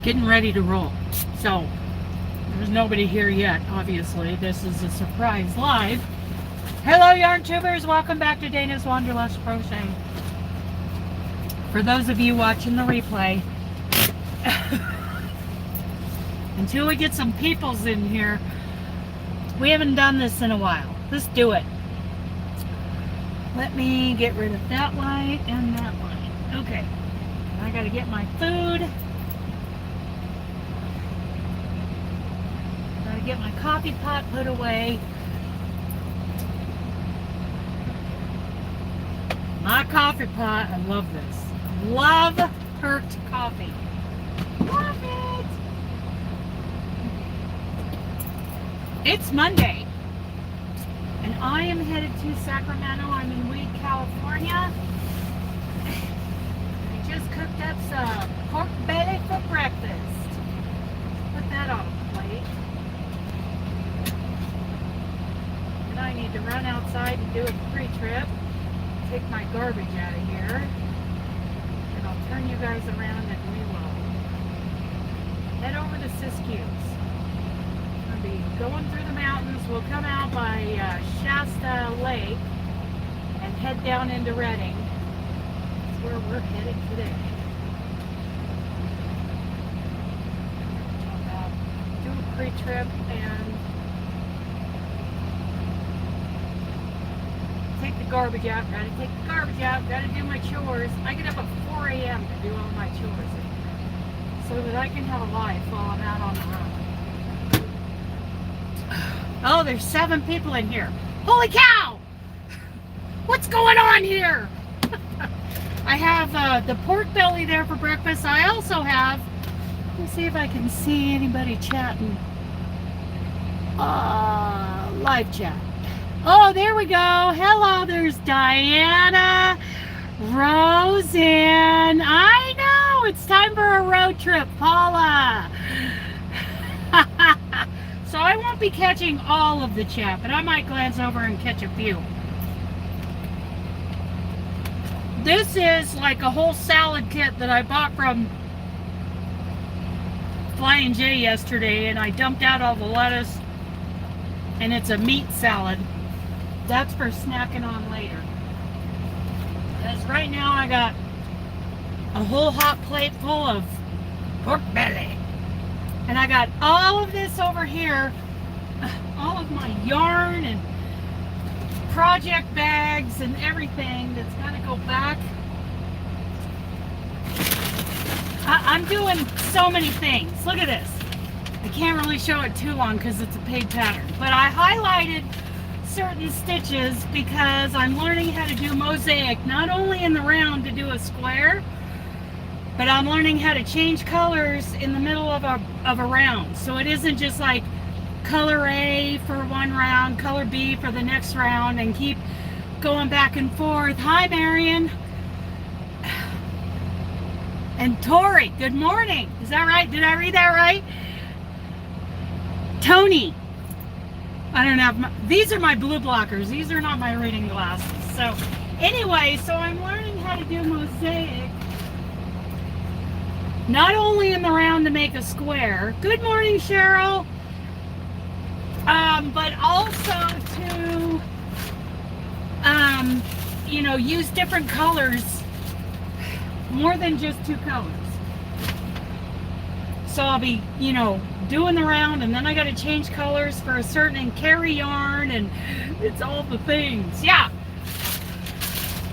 getting ready to roll. So there's nobody here yet, obviously. This is a surprise live. Hello YarnTubers, welcome back to Dana's Wanderlust Crochet. For those of you watching the replay, until we get some peoples in here, we haven't done this in a while. Let's do it. Let me get rid of that light and that light. Okay, I gotta get my food. Gotta get my coffee pot put away. My coffee pot, I love this. Love perked coffee. Love it! It's Monday, and I am headed to Sacramento. I'm in Weed, California. I just cooked up some pork belly for breakfast. Put that on a plate. And I need to run outside and do a pre-trip. Take my garbage out of here. And I'll turn you guys around and we will head over to Siskiyous. We'll be going through the mountains. We'll come out by Shasta Lake and head down into Redding. That's where we're headed today. Do a pre-trip and take the garbage out. Gotta take the garbage out. Gotta do my chores. I get up at 4 a.m. to do all my chores so that I can have a life while I'm out on the road. Oh, there's 7 people in here. Holy cow! What's going on here? I have the pork belly there for breakfast. I also have, let me see if I can see anybody chatting. Live chat. Oh, there we go. Hello, there's Diana, Roseanne. I know, it's time for a road trip, Paula. So I won't be catching all of the chat, but I might glance over and catch a few. This is like a whole salad kit that I bought from Flying J yesterday, and I dumped out all the lettuce, and it's a meat salad. That's for snacking on later. Because right now I got a whole hot plate full of pork belly. And I got all of this over here, all of my yarn and project bags and everything that's got to go back. I'm doing so many things. Look at this. I can't really show it too long because it's a paid pattern. But I highlighted certain stitches because I'm learning how to do mosaic, not only in the round to do a square, but I'm learning how to change colors in the middle of a round. So it isn't just like color A for one round, color B for the next round, and keep going back and forth. Hi, Marion. And Tori, good morning. Is that right? Did I read that right? Tony. I don't have these are my blue blockers. These are not my reading glasses. So anyway, so I'm learning how to do mosaic. Not only in the round to make a square. Good morning, Cheryl. But also to, you know, use different colors, more than just 2 colors. So I'll be, you know, doing the round, and then I got to change colors for a certain, and carry yarn, and it's all the things. Yeah.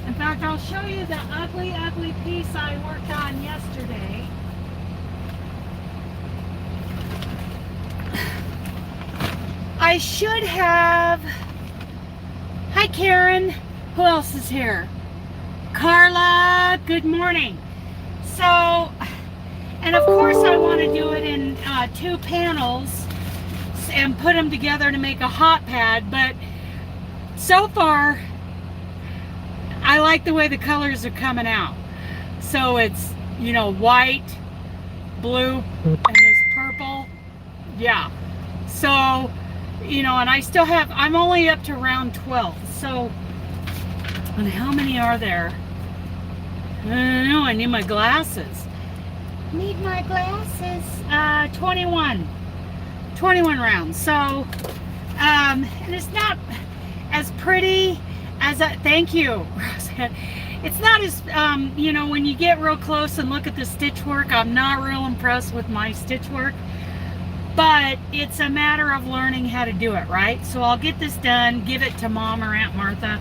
In fact, I'll show you the ugly, ugly piece I worked on yesterday. I should have. Hi, Karen. Who else is here? Carla. Good morning. So, and of course I want to do it in 2 panels and put them together to make a hot pad, but so far I like the way the colors are coming out. So it's, you know, white, blue, and this purple. Yeah. So, you know, and I still have, I'm only up to round 12. So, and how many are there? I don't know, I need my glasses. Need my glasses. 21 rounds. So, and it's not as pretty as thank you, Roseanne. It's not as, you know, when you get real close and look at the stitch work, I'm not real impressed with my stitch work, but it's a matter of learning how to do it, right? So I'll get this done, give it to Mom or Aunt Martha.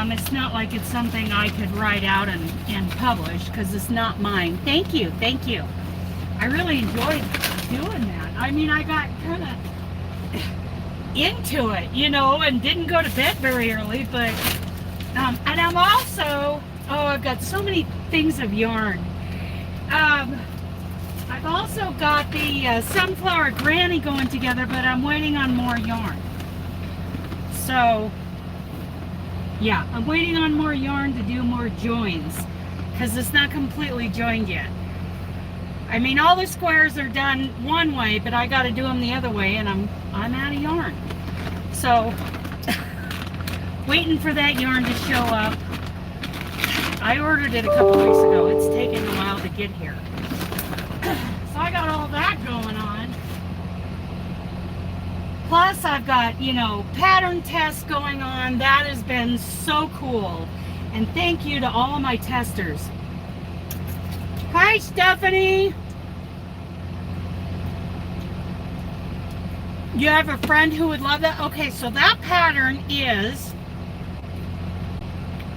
It's not like it's something I could write out and publish, because it's not mine. Thank you, thank you. I really enjoyed doing that. I mean, I got kind of into it, you know, and didn't go to bed very early, but, and I'm also, oh, I've got so many things of yarn. I've also got the Sunflower Granny going together, but I'm waiting on more yarn. So, yeah, I'm waiting on more yarn to do more joins, because it's not completely joined yet. I mean, all the squares are done one way, but I got to do them the other way, and I'm out of yarn. So, waiting for that yarn to show up. I ordered it a couple weeks ago. It's taken a while to get here. So I got all that going on. Plus, I've got, you know, pattern tests going on. That has been so cool. And thank you to all of my testers. Hi, Stephanie. You have a friend who would love that? Okay, so that pattern is,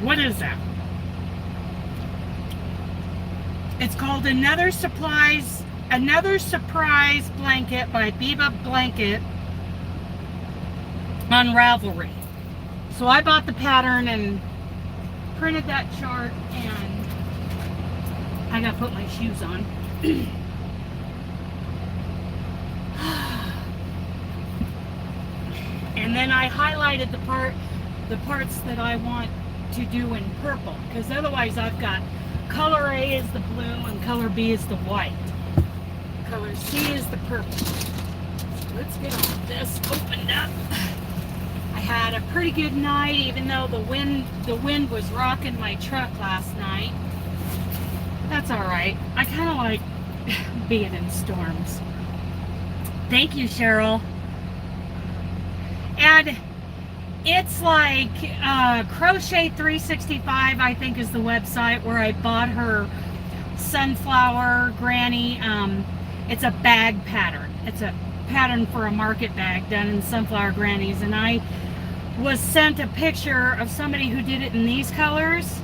what is that? It's called Another Surprise Blanket by Biba Blanket on Ravelry. So I bought the pattern and printed that chart, and I gotta put my shoes on. And then I highlighted the parts that I want to do in purple, because otherwise I've got color A is the blue and color B is the white. Color C is the purple. So let's get all this opened up. I had a pretty good night, even though the wind was rocking my truck last night. That's all right. I kind of like being in storms. Thank you, Cheryl. And it's like Crochet 365, I think, is the website where I bought her Sunflower Granny. It's a bag pattern. It's a pattern for a market bag done in Sunflower Grannies, and I was sent a picture of somebody who did it in these colors,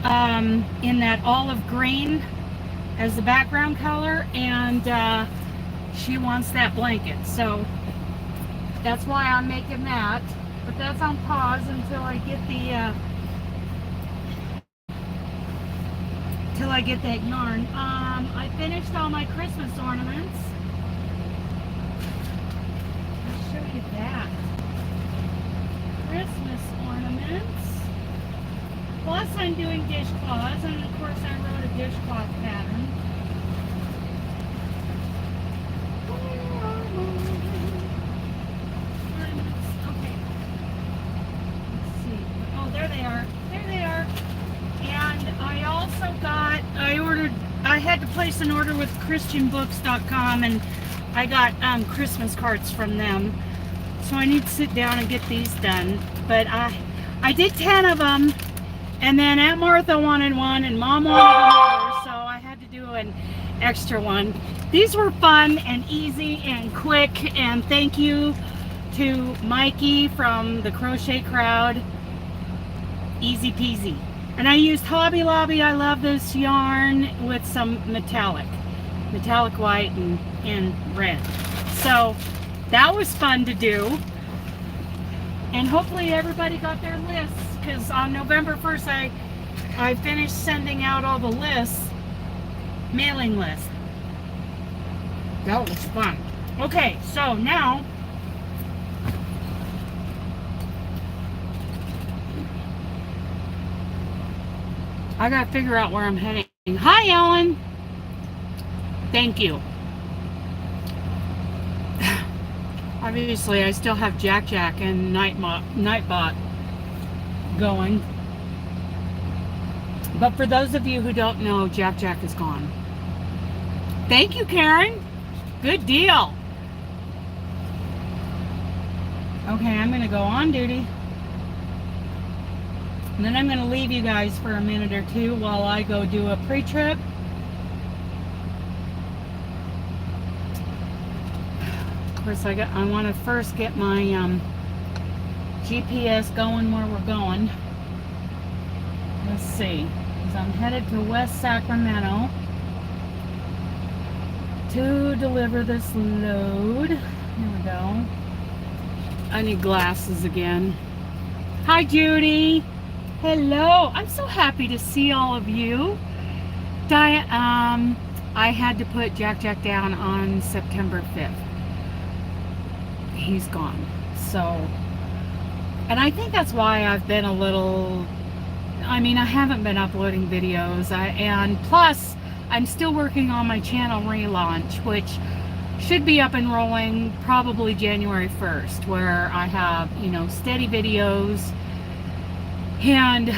in that olive green as the background color, and she wants that blanket, so that's why I'm making that. But that's on pause until I get the that yarn. I finished all my Christmas ornaments. I'll show you that. Christmas ornaments. Plus I'm doing dishcloths, and of course I wrote a dishcloth pattern. I had to place an order with christianbooks.com, and I got Christmas cards from them. So I need to sit down and get these done. But I did 10 of them, and then Aunt Martha wanted one, and Mom wanted another, so I had to do an extra one. These were fun and easy and quick, and thank you to Mikey from the Crochet Crowd. Easy peasy. And I used Hobby Lobby. I love this yarn with some metallic white and red. So that was fun to do. And hopefully everybody got their lists, because on November 1st I finished sending out all the lists, mailing lists. That was fun. Okay, so now I gotta figure out where I'm heading. Hi, Ellen. Thank you. Obviously, I still have Jack and Nightbot going. But for those of you who don't know, Jack is gone. Thank you, Karen. Good deal. Okay, I'm going to go on duty. And then I'm going to leave you guys for a minute or two while I go do a pre-trip. Of course, I want to first get my GPS going where we're going. Let's see. Because I'm headed to West Sacramento to deliver this load. Here we go. I need glasses again. Hi, Judy. Hello. I'm so happy to see all of you. I had to put Jack down on September 5th. He's gone. So, and I think that's why I've been a little, I mean, I haven't been uploading videos. And plus, I'm still working on my channel relaunch, which should be up and rolling probably January 1st, where I have, you know, steady videos. And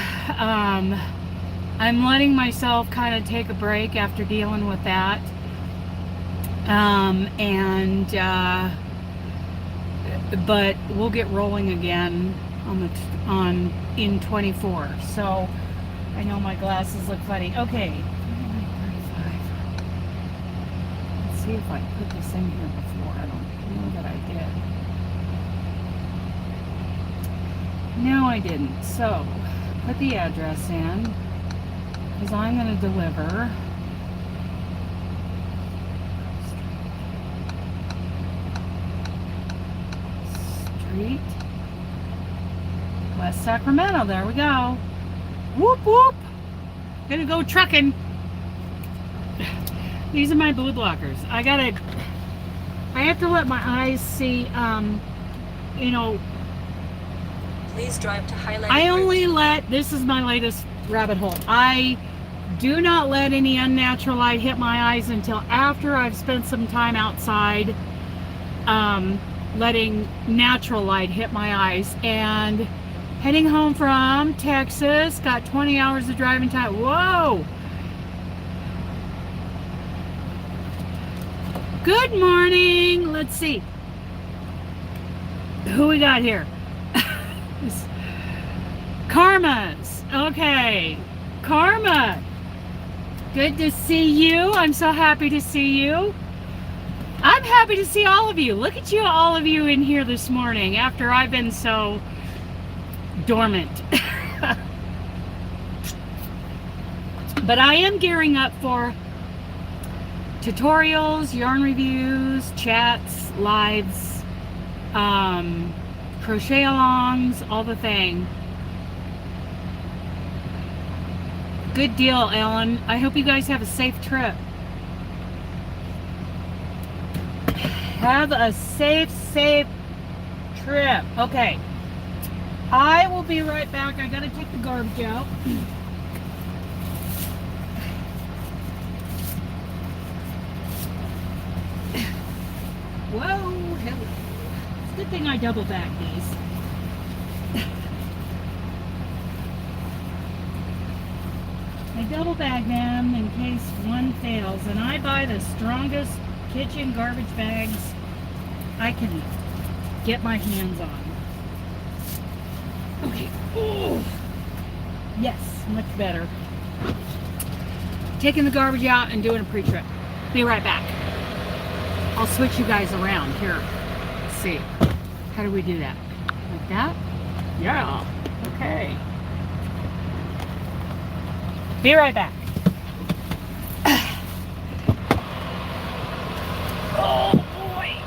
I'm letting myself kind of take a break after dealing with that. But we'll get rolling again in 24. So I know my glasses look funny. Okay, 35. Let's see if I put this in here before. I don't know that I did. No, I didn't. So put the address in because I'm going to deliver. West Sacramento, there we go. Whoop whoop. Gonna go trucking. These are my blue blockers. I have to let my eyes see, you know. Please drive to highlight. I only let, this is my latest rabbit hole. I do not let any unnatural light hit my eyes until after I've spent some time outside, letting natural light hit my eyes. And heading home from Texas, got 20 hours of driving time. Whoa! Good morning. Let's see who we got here. Karma's. Okay, Karma, good to see you. I'm so happy to see you. I'm happy to see all of you. Look at you, all of you in here this morning after I've been so dormant. But I am gearing up for tutorials, yarn reviews, chats, lives, crochet alongs, all the thing. Good deal, Ellen. I hope you guys have a safe trip. Have a safe trip. Okay. I will be right back. I gotta take the garbage out. Whoa, hello. It's a good thing I double back these. I double bag them in case one fails, and I buy the strongest kitchen garbage bags I can get my hands on. Okay. Oh, yes, much better. Taking the garbage out and doing a pre-trip. Be right back. I'll switch you guys around here. Let's see. How do we do that? Like that? Yeah. Okay. Be right back. Oh boy.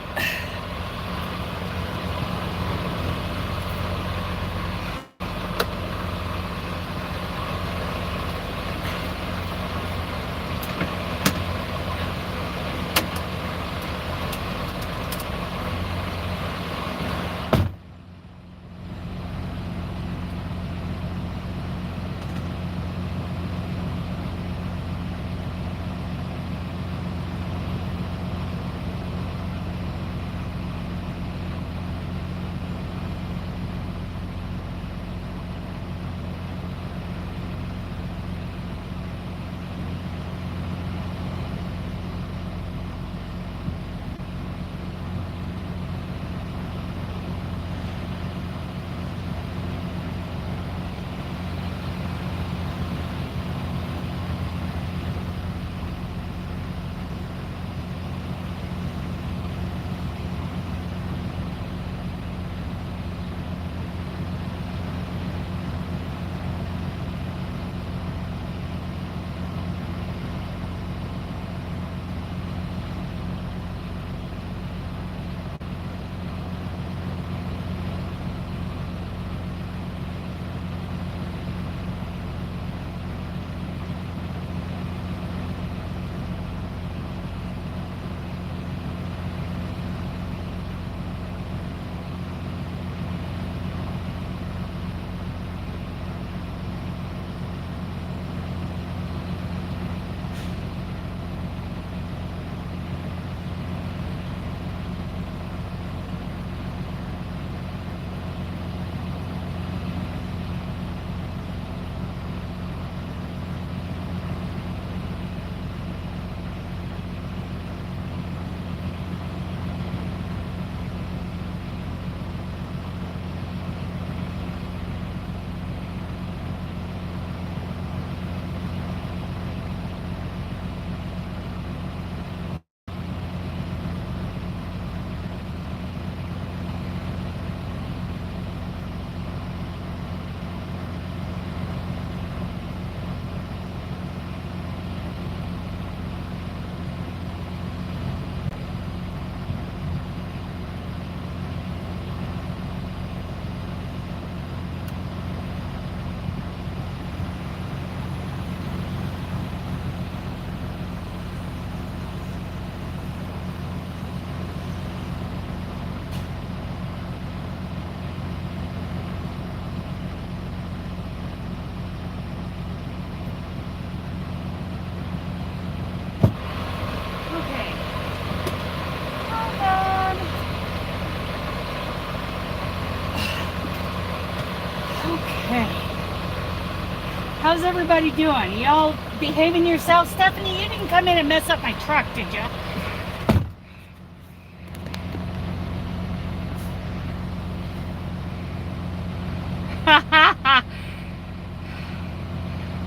How's everybody doing? Y'all behaving yourselves? Stephanie, you didn't come in and mess up my truck, did you?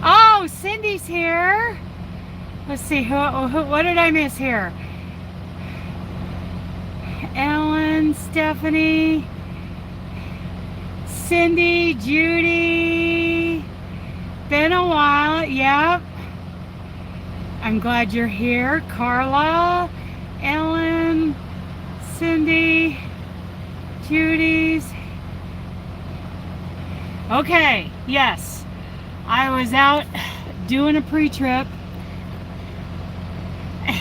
Oh, Cindy's here. Let's see, what did I miss here? Ellen, Stephanie, Cindy, Judy. Been a while, yep. I'm glad you're here. Carla, Ellen, Cindy, Judy's. Okay, yes. I was out doing a pre-trip.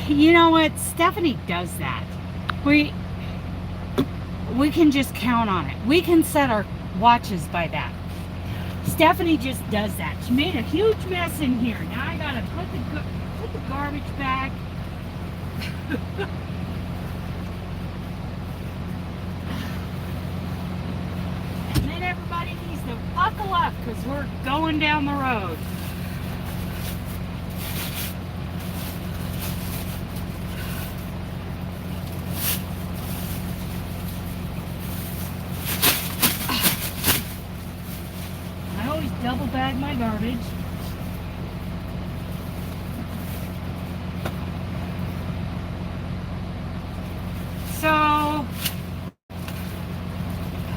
You know what? Stephanie does that. We can just count on it. We can set our watches by that. Stephanie just does that. She made a huge mess in here. Now I gotta put the garbage back. And then everybody needs to buckle up because we're going down the road. Double bag my garbage. So,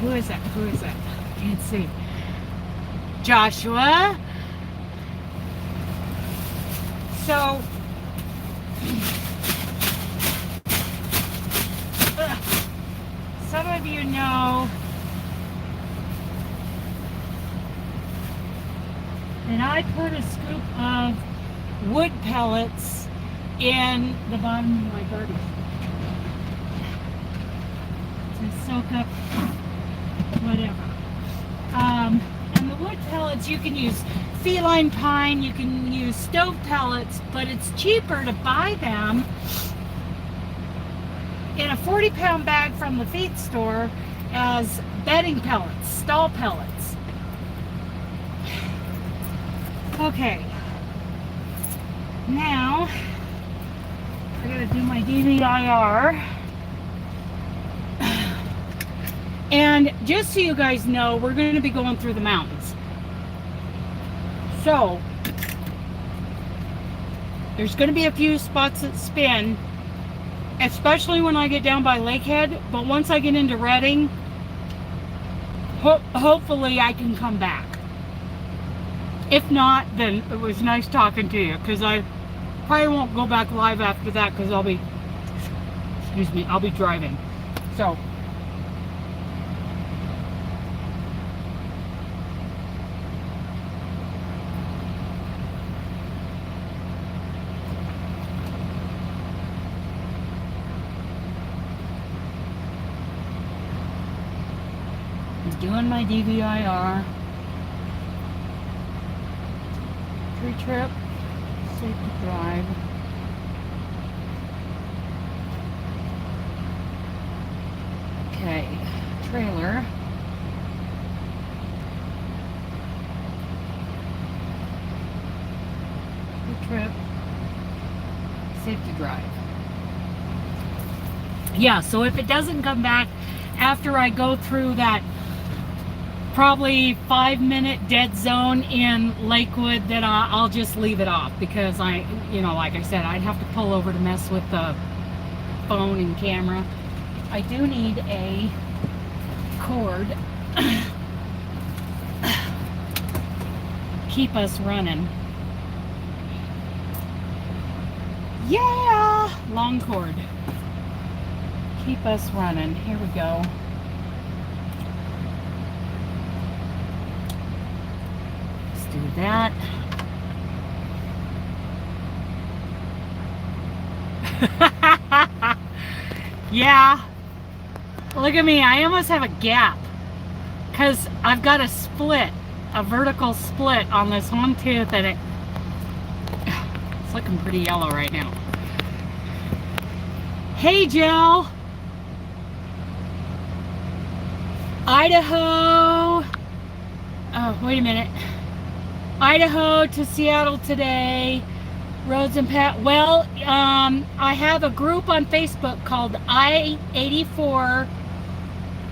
who is that? Who is that? Can't see. Joshua. So, some of you know and I put a scoop of wood pellets in the bottom of my garbage to soak up whatever. And the wood pellets, you can use feline pine, you can use stove pellets, but it's cheaper to buy them in a 40-pound bag from the feed store as bedding pellets, stall pellets. Okay, now I gotta do my DVIR. And just so you guys know, we're going to be going through the mountains. So, there's going to be a few spots that spin, especially when I get down by Lakehead. But once I get into Redding, hopefully I can come back. If not, then it was nice talking to you, because I probably won't go back live after that because I'll be, I'll be driving. So, I'm doing my DVIR. Pre-trip, safe to drive. Okay, trailer. Pre-trip, safe to drive. Yeah, so if it doesn't come back after I go through that probably 5-minute dead zone in Lakewood, then I'll just leave it off, because like I said, I'd have to pull over to mess with the phone and camera. I do need a cord. Keep us running. Yeah, long cord. Keep us running. Here we go. Do that. Yeah, look at me, I almost have a gap because I've got a split, a vertical split on this one tooth, and it's looking pretty yellow right now. Hey Jill, Idaho. Oh, wait a minute. Idaho to Seattle today. Roads and Pat. Well, I have a group on Facebook called I-84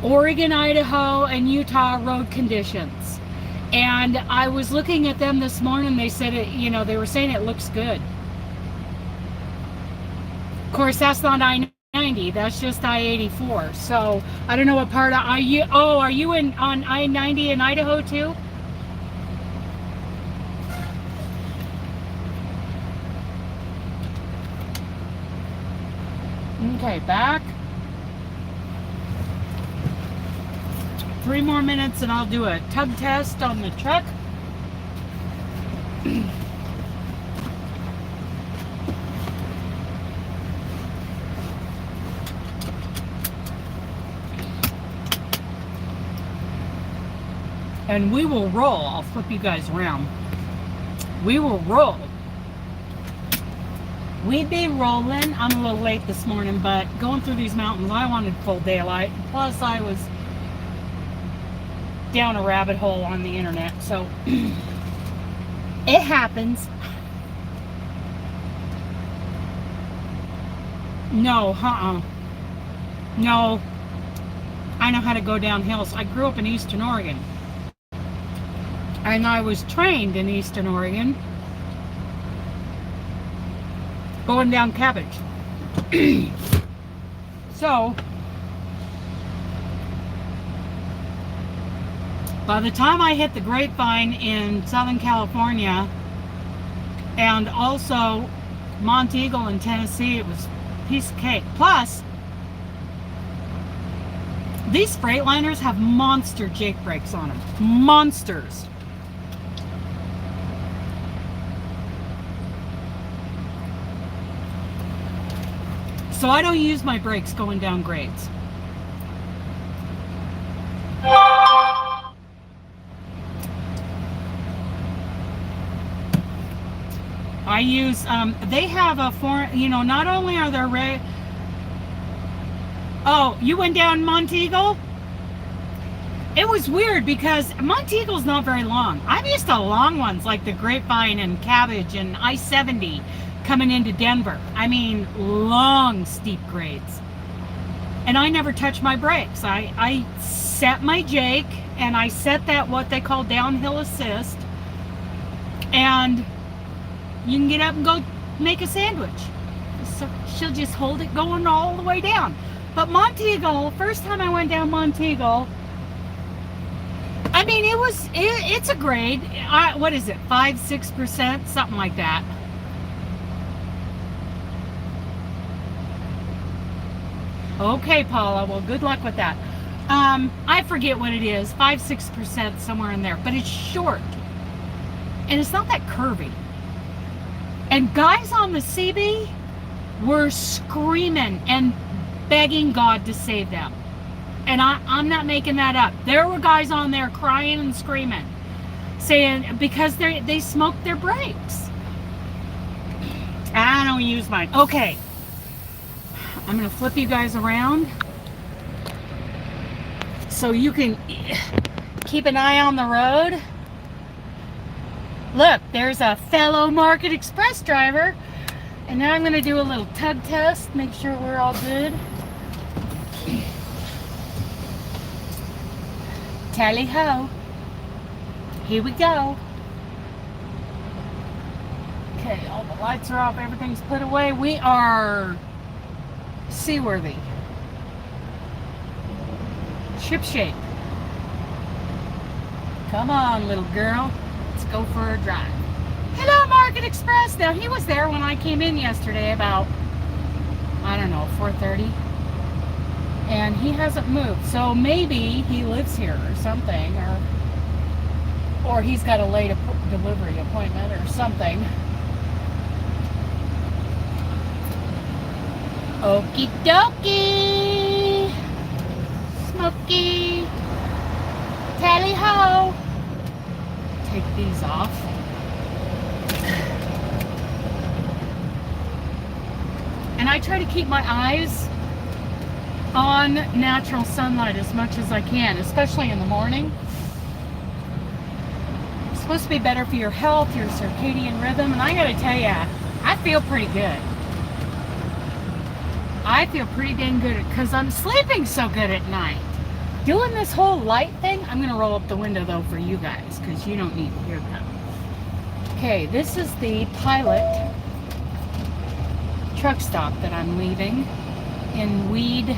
Oregon, Idaho, and Utah Road Conditions. And I was looking at them this morning. They said it, you know, they were saying it looks good. Of course, that's not I-90. That's just I-84. So I don't know what part of are you on I-90 in Idaho too? Okay, back. 3 more minutes and I'll do a tug test on the truck. And we will roll. I'll flip you guys around. We will roll. We'd be rolling. I'm a little late this morning, but going through these mountains, I wanted full daylight. Plus, I was down a rabbit hole on the internet, so it happens. No, no, I know how to go down hills. I grew up in Eastern Oregon, and I was trained in Eastern Oregon going down Cabbage. So by the time I hit the Grapevine in Southern California and also Monteagle in Tennessee, it was a piece of cake. Plus, these Freightliners have monster Jake brakes on them. Monsters. So I don't use my brakes going down grades. I use, they have a foreign, you know, not only are there, oh, you went down Monteagle? It was weird because Monteagle's not very long. I'm used to long ones like the Grapevine and Cabbage and I-70 coming into Denver. I mean, long, steep grades. And I never touch my brakes. I set my Jake and I set that what they call downhill assist. And you can get up and go make a sandwich. So she'll just hold it going all the way down. But Monteagle, first time I went down Monteagle, I mean, it's a grade. What is it, 5-6%, something like that. Okay, Paula, well, good luck with that. I forget what it is, 5-6%, somewhere in there, but it's short. And it's not that curvy. And guys on the CB were screaming and begging God to save them. And I'm not making that up. There were guys on there crying and screaming, saying, because they smoked their brakes. I don't use mine. Okay. I'm going to flip you guys around so you can keep an eye on the road. Look, there's a fellow Market Express driver. And now I'm going to do a little tug test, make sure we're all good. Tally ho. Here we go. Okay, all the lights are off, everything's put away. We are seaworthy. Ship shape. Come on, little girl. Let's go for a drive. Hello, Market Express. Now, he was there when I came in yesterday about, I don't know, 4:30. And he hasn't moved. So maybe he lives here or something. Or he's got a late delivery appointment or something. Okie dokie. Smoky. Tally ho. Take these off. And I try to keep my eyes on natural sunlight as much as I can, especially in the morning. supposed to be better for your health, your circadian rhythm, and I gotta tell you, I feel pretty good. I feel pretty dang good because I'm sleeping so good at night. Doing this whole light thing, I'm gonna roll up the window though for you guys because you don't need to hear that. Okay, this is the Pilot truck stop that I'm leaving in Weed.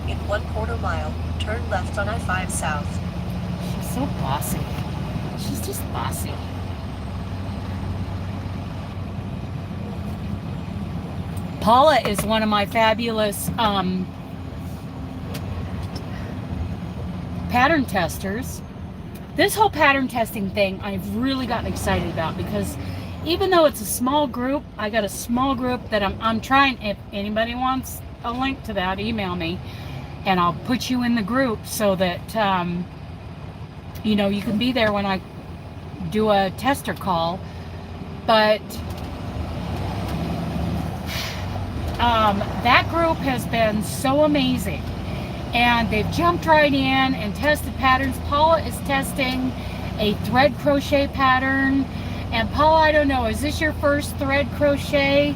In 1/4 mile, turn left on I-5 South. She's so bossy. She's just bossy. Paula is one of my fabulous pattern testers. This whole pattern testing thing I've really gotten excited about because even though it's a small group, I got a small group that I'm trying. If anybody wants a link to that, email me and I'll put you in the group so that you know, you can be there when I do a tester call. But that group has been so amazing, and they've jumped right in and tested patterns. Paula is testing a thread crochet pattern, and Paula, I don't know, is this your first thread crochet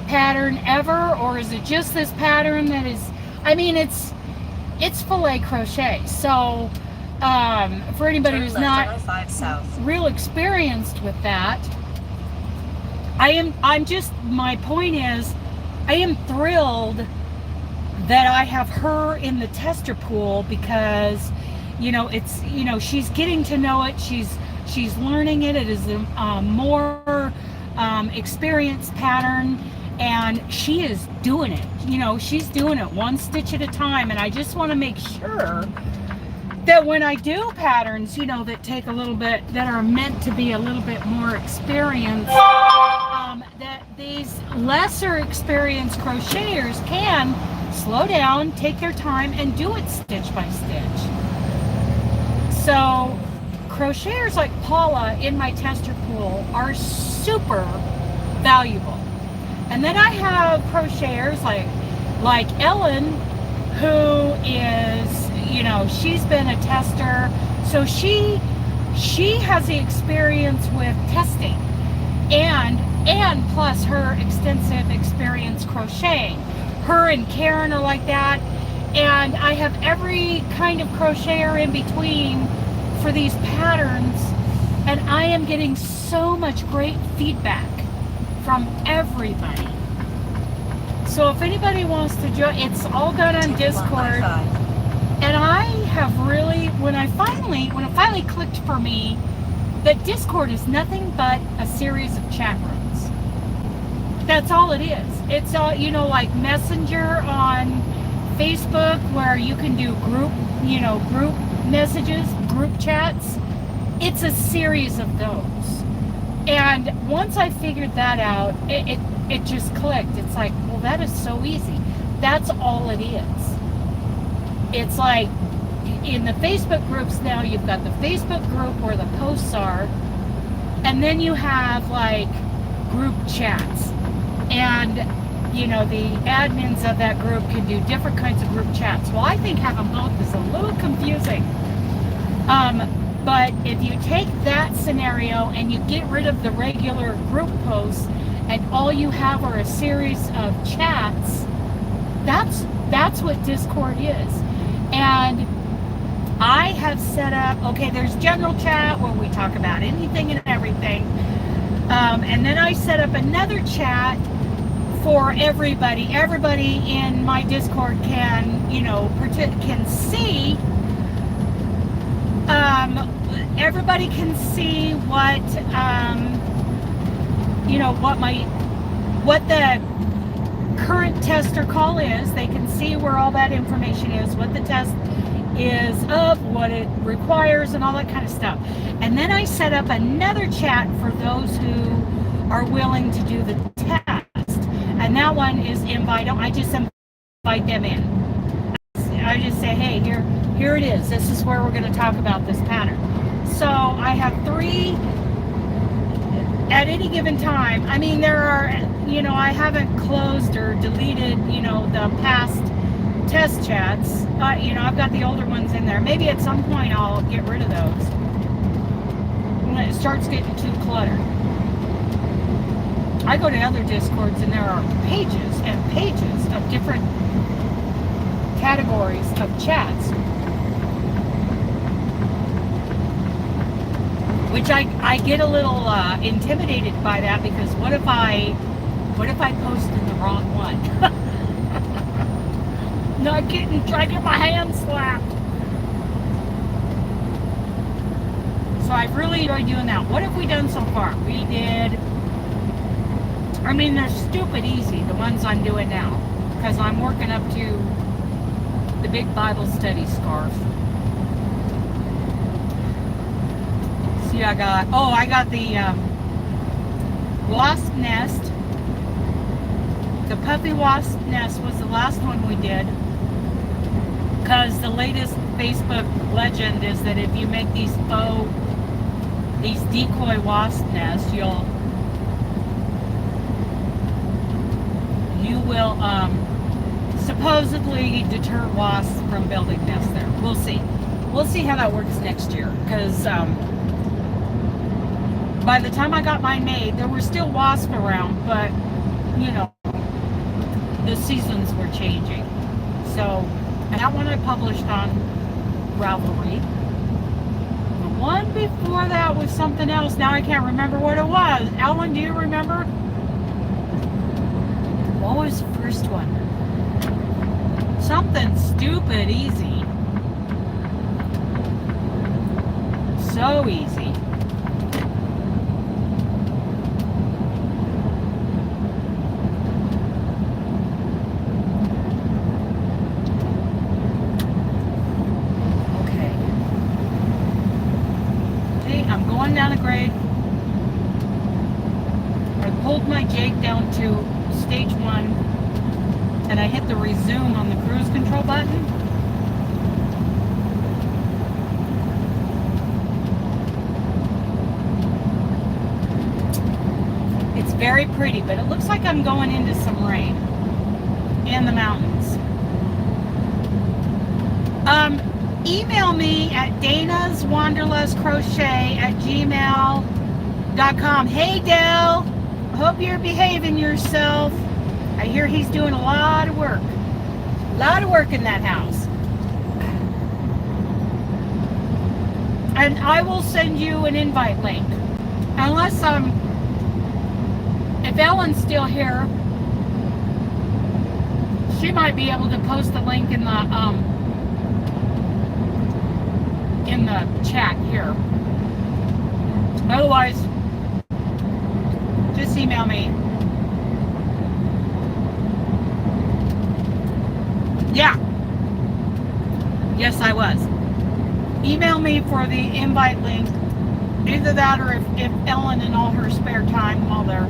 pattern ever, or is it just this pattern that is, I mean, it's filet crochet. So for anybody who's not real experienced with that, I'm just, my point is, I am thrilled that I have her in the tester pool because, you know, it's, you know, she's getting to know it. She's learning it. It is a more experienced pattern, and she is doing it. You know, she's doing it one stitch at a time, and I just want to make sure that when I do patterns, you know, that take a little bit, that are meant to be a little bit more experienced, that these lesser experienced crocheters can slow down, take their time, and do it stitch by stitch. So crocheters like Paula in my tester pool are super valuable. And then I have crocheters like Ellen, who is, you know, she's been a tester, so she has the experience with testing and plus her extensive experience crocheting. Her and Karen are like that, and I have every kind of crocheter in between for these patterns, and I am getting so much great feedback from everybody. So if anybody wants to join, it's all done on Discord. And I have really, when it finally clicked for me that Discord is nothing but a series of chat rooms. That's all it is. It's all, you know, like Messenger on Facebook, where you can do group messages, group chats. It's a series of those. And once I figured that out, it just clicked. It's like, well, that is so easy. That's all it is. It's like in the Facebook groups now, you've got the Facebook group where the posts are, and then you have like group chats. And, you know, the admins of that group can do different kinds of group chats. Well, I think having both is a little confusing. But if you take that scenario and you get rid of the regular group posts and all you have are a series of chats, that's what Discord is. And I have set up, okay, there's general chat where we talk about anything and everything. And then I set up another chat for everybody. Everybody in my Discord can, you know, can see, everybody can see what, you know, what the current tester call is. They can see where all that information is, what the test is of, what it requires, and all that kind of stuff. And then I set up another chat for those who are willing to do the test. And that one is invite. I just invite them in. I just say, hey, here it is. This is where we're going to talk about this pattern. So I have 3 at any given time. I mean, there are, you know, I haven't closed or deleted, you know, the past test chats. You know, I've got the older ones in there. Maybe at some point I'll get rid of those. when it starts getting too cluttered. I go to other Discords and there are pages and pages of different categories of chats, which I get a little intimidated by that, because what if I post in the wrong one? Not kidding, try to get my hand slapped. So I've really enjoyed doing that. What have we done so far? We did, I mean, they're stupid easy, the ones I'm doing now, because I'm working up to the big Bible study scarf. See, I got the wasp nest. The puffy wasp nest was the last one we did, because the latest Facebook legend is that if you make these decoy wasp nests, you will supposedly deter wasps from building nests there. We'll see. We'll see how that works next year, because by the time I got mine made, there were still wasps around, but you know, the seasons were changing. So, and that one I published on Ravelry. The one before that was something else. Now I can't remember what it was. Ellen, do you remember? What was the first one? Something stupid easy. So easy. Down a grade. I pulled my jig down to stage 1 and I hit the resume on the cruise control button. It's very pretty, but it looks like I'm going into some rain in the mountains. Email me at danaswanderlustcrochet@gmail.com. Hey Dell, hope you're behaving yourself. I hear he's doing a lot of work. A lot of work in that house. And I will send you an invite link. Unless if Ellen's still here, she might be able to post the link in the chat here. Otherwise, just email me. Yeah. Yes, I was. Email me for the invite link. Either that, or if Ellen in all her spare time while they're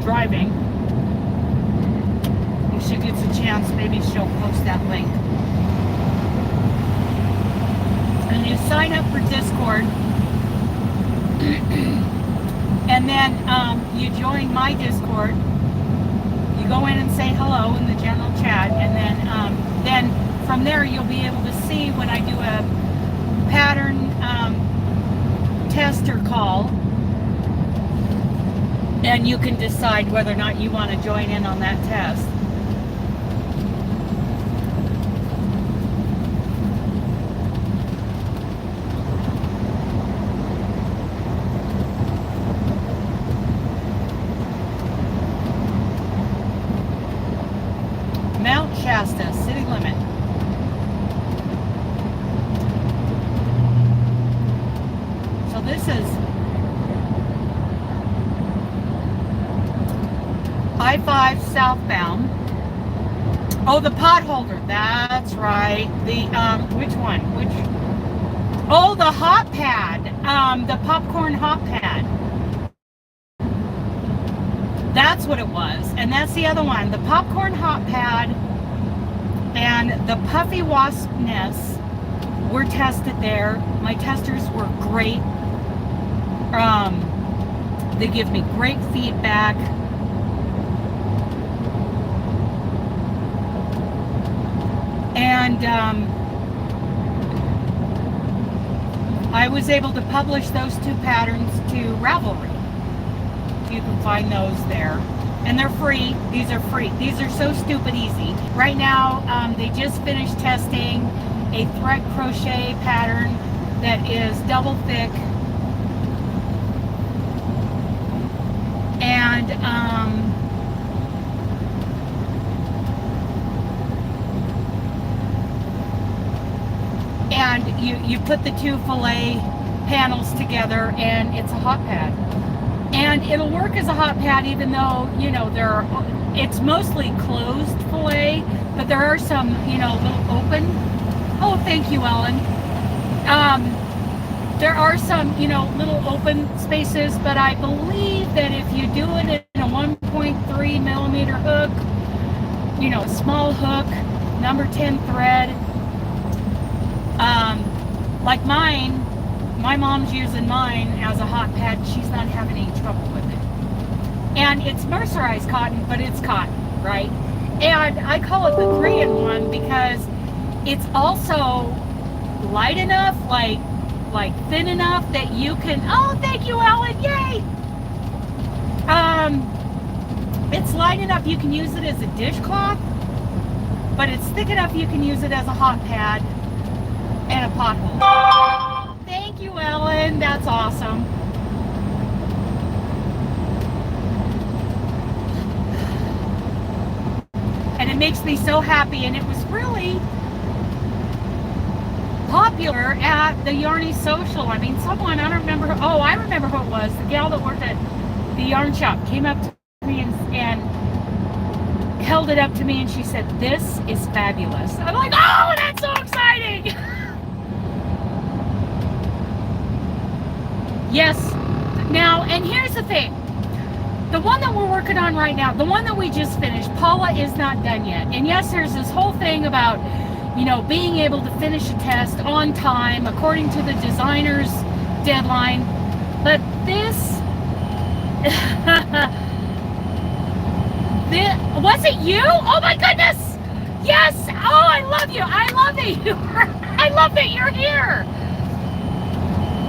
driving, if she gets a chance, maybe she'll post that link. And you sign up for Discord, and then you join my Discord. You go in and say hello in the general chat, and then from there you'll be able to see when I do a pattern tester call, and you can decide whether or not you want to join in on that test. Shasta, city limit. So this is I-5 southbound. Oh, the pot holder. That's right. The which one? Oh, the hot pad. The popcorn hot pad. That's what it was. And that's the other one. The popcorn hot pad and the puffy wasp nests were tested there. My testers were great. They give me great feedback. And I was able to publish those 2 patterns to Ravelry. You can find those there. And they're free. These are free. These are so stupid easy. Right now, they just finished testing a thread crochet pattern that is double thick. And you put the 2 fillet panels together, and it's a hot pad. And it'll work as a hot pad, even though, you know, it's mostly closed fillet, but there are some, you know, little open. Oh, thank you, Ellen. There are some, you know, little open spaces, but I believe that if you do it in a 1.3 millimeter hook, you know, a small hook, number 10 thread, like mine, my mom's using mine as a hot pad. She's not having any trouble with it. And it's mercerized cotton, but it's cotton, right? And I call it the 3-in-1 because it's also light enough, like thin enough that you can, oh, thank you, Ellen, yay! It's light enough you can use it as a dishcloth, but it's thick enough you can use it as a hot pad and a pothole. Thank you, Ellen. That's awesome. And it makes me so happy. And it was really popular at the Yarny Social. I mean, someone, I don't remember. Oh, I remember who it was. The gal that worked at the yarn shop came up to me and held it up to me, and she said, "This is fabulous." I'm like, oh, that's so exciting. Yes. Now, and here's the thing. The one that we're working on right now, the one that we just finished, Paula is not done yet. And yes, there's this whole thing about, you know, being able to finish a test on time according to the designer's deadline. But this, was it you? Oh my goodness. Yes. Oh, I love you. I love that I love that you're here.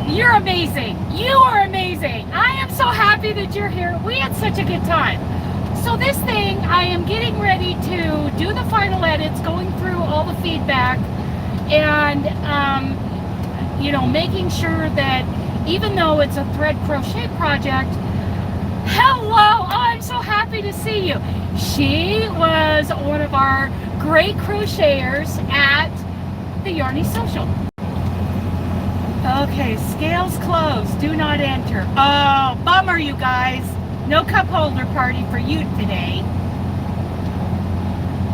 You're amazing. You are amazing. I am so happy that you're here. We had such a good time. So this thing, I am getting ready to do the final edits, going through all the feedback, and you know, making sure that even though it's a thread crochet project, hello, oh, I'm so happy to see you. She was one of our great crocheters at the Yarny Social. Okay, scales closed, do not enter. Oh, bummer, you guys. No cup holder party for you today.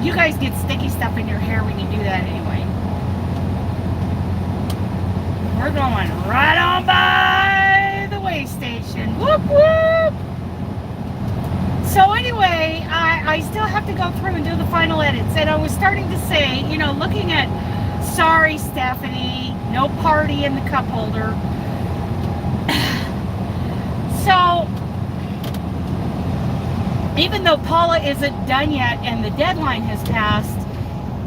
You guys get sticky stuff in your hair when you do that anyway. We're going right on by the way station. Whoop, whoop. So anyway, I still have to go through and do the final edits. And I was starting to say, you know, looking at, sorry, Stephanie, no party in the cup holder. So, even though Paula isn't done yet and the deadline has passed,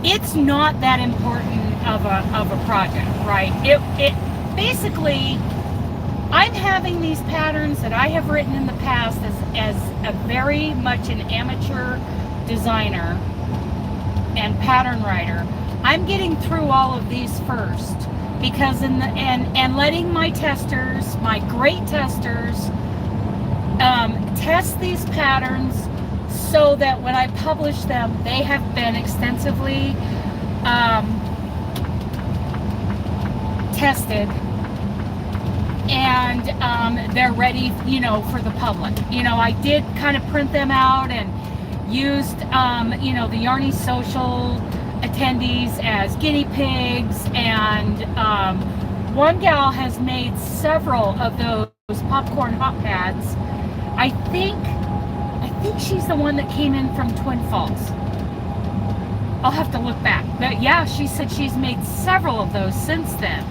it's not that important of a project, right? It basically, I'm having these patterns that I have written in the past as a very much an amateur designer and pattern writer. I'm getting through all of these first because and letting my testers, my great testers, test these patterns so that when I publish them, they have been extensively tested and they're ready, you know, for the public. You know, I did kind of print them out and used, you know, the Yarny Social attendees as guinea pigs, and one gal has made several of those popcorn hot pads. I think she's the one that came in from Twin Falls. I'll have to look back, but yeah, she said she's made several of those since then.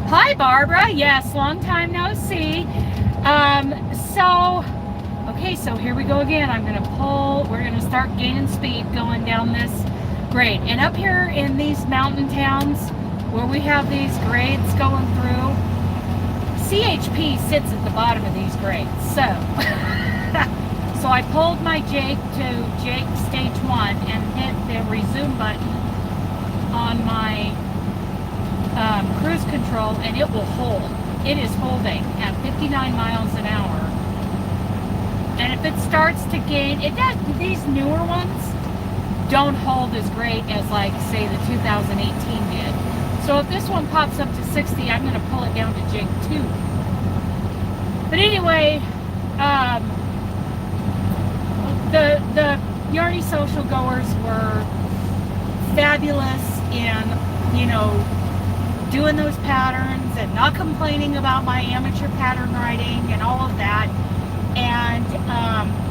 Hi Barbara, yes, long time no see. Okay, so here we go again. I'm going to pull, we're going to start gaining speed going down this grade. And up here in these mountain towns, where we have these grades going through. CHP sits at the bottom of these grades. So, so I pulled my jig to jig stage 1 and hit the resume button on my cruise control, and it will hold. It is holding at 59 miles an hour. And if it starts to gain, it does, these newer ones don't hold as great as, like, say, the 2018 did. So if this one pops up to 60, I'm going to pull it down to jig 2. But anyway, the Yarny social goers were fabulous in, you know, doing those patterns and not complaining about my amateur pattern writing and all of that. And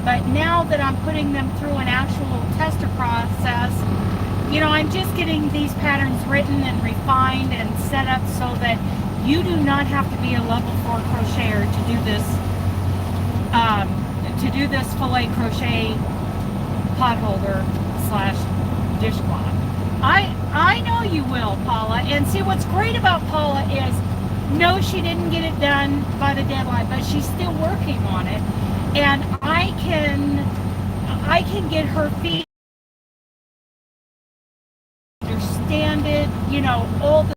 but now that I'm putting them through an actual tester process, you know, I'm just getting these patterns written and refined and set up so that you do not have to be a level 4 crocheter to do this fillet crochet pot holder / dishcloth. I know you will, Paula. And see, what's great about Paula is, no, she didn't get it done by the deadline, but she's still working on it. And I can get her feet, understand it, you know, all the,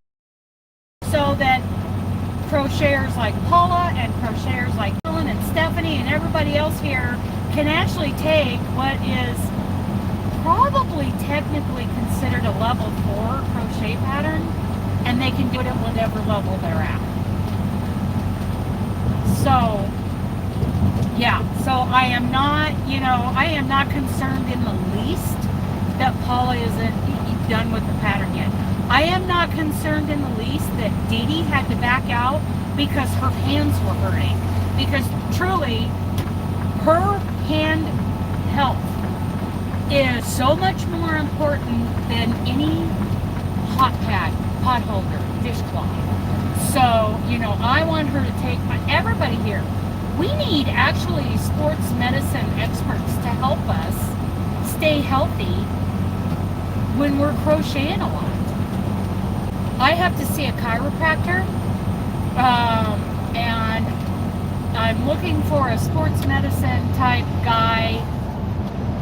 so that crocheters like Paula and crocheters like Ellen and Stephanie and everybody else here can actually take what is probably technically considered a level 4 crochet pattern, and they can do it at whatever level they're at. So yeah, so I am not, you know, I am not concerned in the least that Paula isn't done with the pattern yet. I am not concerned in the least that Dee Dee had to back out because her hands were hurting. Because truly, her hand health is so much more important than any hot pad, pot holder, dishcloth. So, you know, I want her to take everybody here. We need actually sports medicine experts to help us stay healthy when we're crocheting a lot. I have to see a chiropractor, and I'm looking for a sports medicine type guy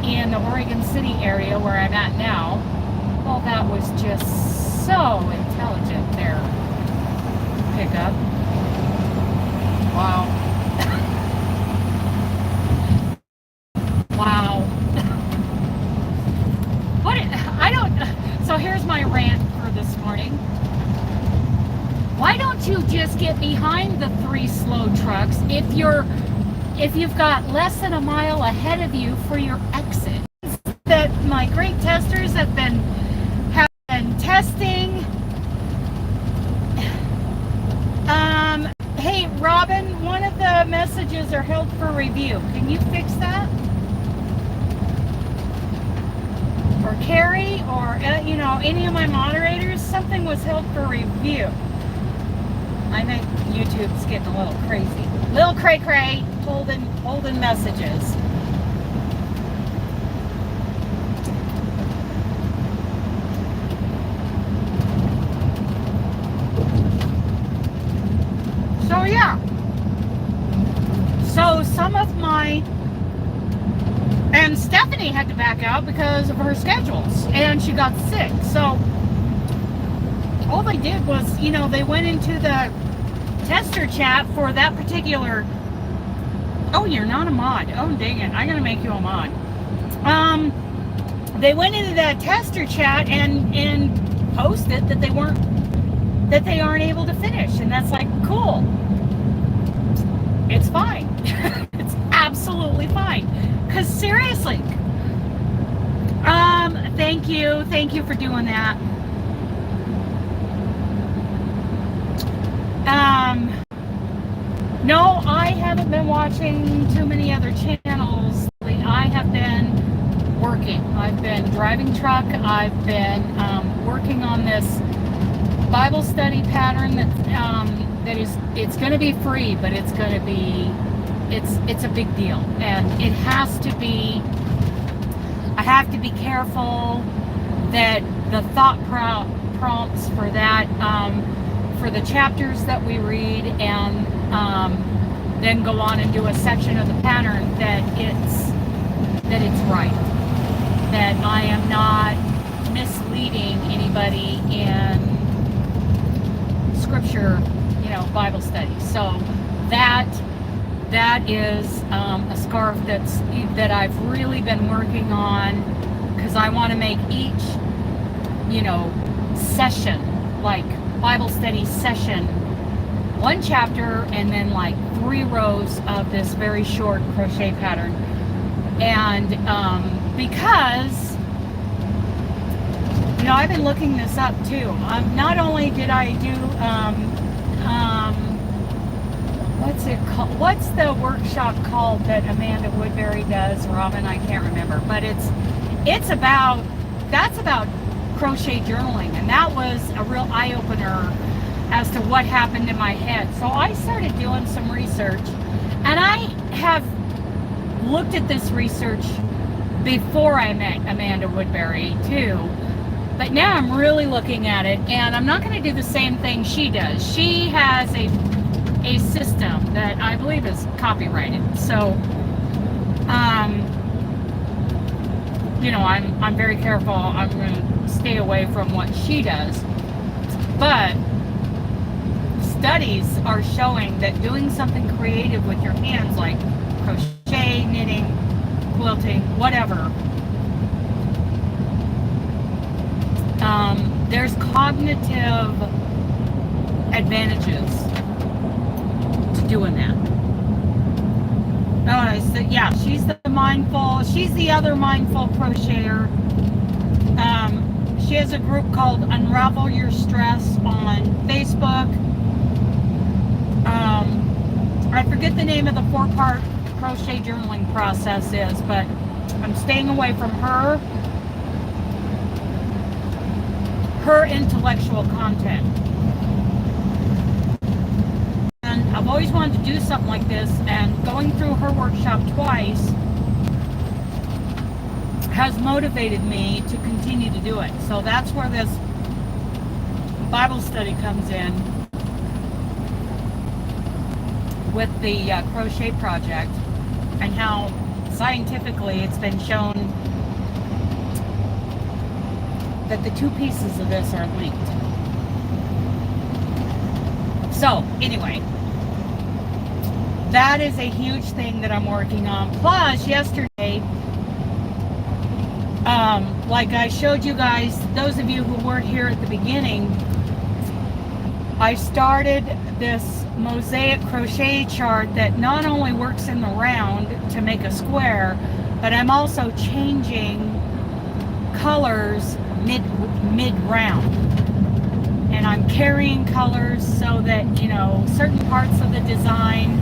in the Oregon City area where I'm at now. Well, that was just so intelligent there. Pickup. Wow. Wow. What? I don't. So here's my rant for this morning. Why don't you just get behind the 3 slow trucks if you've got less than a mile ahead of you for your exit? That my great testers have been testing. Hey Robin, one of the messages are held for review. Can you fix that? Or Carrie, or you know, any of my moderators, something was held for review. I think YouTube's getting a little crazy. Little cray-cray, holding messages. So yeah. So some of my, and Stephanie had to back out because of her schedules, and she got sick. So all they did was, you know, they went into the tester chat for that particular, oh, you're not a mod. Oh, dang it. I'm going to make you a mod. They went into that tester chat and posted that they aren't able to finish. And that's like, cool. It's fine. It's absolutely fine. Because seriously, thank you for doing that. No, I haven't been watching too many other channels. I have been working. I've been driving truck. I've been working on this Bible study pattern that is, it's going to be free, but it's going to be, it's a big deal, and it has to be. I have to be careful that the thought prompts for that, for the chapters that we read, and then go on and do a section of the pattern that it's right, that I am not misleading anybody in scripture, Bible study. So that is a scarf that I've really been working on, because I want to make each session, like Bible study session, one chapter, and then like 3 rows of this very short crochet pattern. And because I've been looking this up too. Not only did I do what's it called? What's the workshop called that Amanda Woodbury does? Robin, I can't remember. But that's about crochet journaling, and that was a real eye-opener as to what happened in my head. So I started doing some research, and I have looked at this research before I met Amanda Woodbury too, but now I'm really looking at it, and I'm not going to do the same thing she does. She has a system that I believe is copyrighted, so I'm very careful. I'm going to stay away from what she does, but studies are showing that doing something creative with your hands, like crochet, knitting, quilting, whatever, there's cognitive advantages to doing that. Oh, so yeah, she's the other mindful crocheter. She has a group called Unravel Your Stress on Facebook. I forget the name of the 4-part crochet journaling process is, but I'm staying away from her intellectual content. And I've always wanted to do something like this, and going through her workshop twice has motivated me to continue to do it. So that's where this Bible study comes in with the crochet project, and how scientifically it's been shown that the 2 pieces of this are linked. So anyway, that is a huge thing that I'm working on. Plus yesterday, like I showed you guys, those of you who weren't here at the beginning, I started this mosaic crochet chart that not only works in the round to make a square, but I'm also changing colors mid-round. And I'm carrying colors so that, certain parts of the design